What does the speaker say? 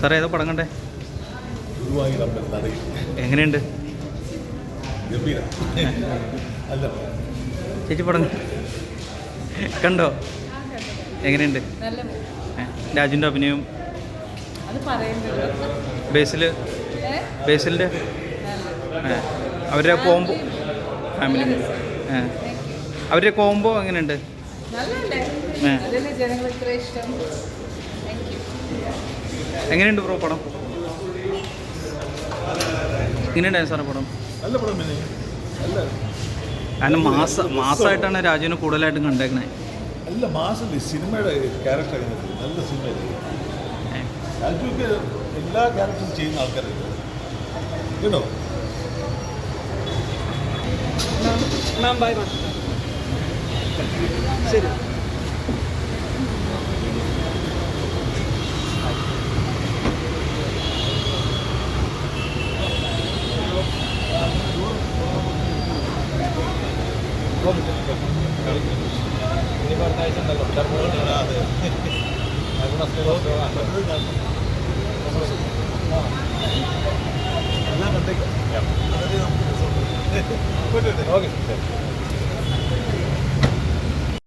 സാറേ ഏതോ പടം കണ്ടേ? എങ്ങനെയുണ്ട് ചേച്ചി പടം കണ്ടോ? എങ്ങനെയുണ്ട് രാജുവിൻ്റെ അഭിനയവും ബേസിലിൻ്റെ അവരുടെ കോംബോ ഫാമിലി അവരുടെ കോംബോ എങ്ങനെയുണ്ട്? എങ്ങനെയുണ്ട് ബ്രോ പടം? എങ്ങനെയുണ്ടായിരുന്നു സാറേ പടം? കാരണം മാസമായിട്ടാണ് രാജുവിനെ കൂടുതലായിട്ടും കണ്ടേക്കണേ. നല്ല മാസമല്ലേ സിനിമയുടെ ക്യാരക്ടർ നല്ല സിനിമയല്ലേ. രാജുവിൻ്റെ എല്ലാ ക്യാരക്ടറും ചെയ്യുന്ന ആൾക്കാരല്ലേ കേട്ടോ. ശരി. ഇനി അടുത്ത ആഴ്ച ഉണ്ടല്ലോ എല്ലാം കണ്ടേക്കാം. ഓക്കെ.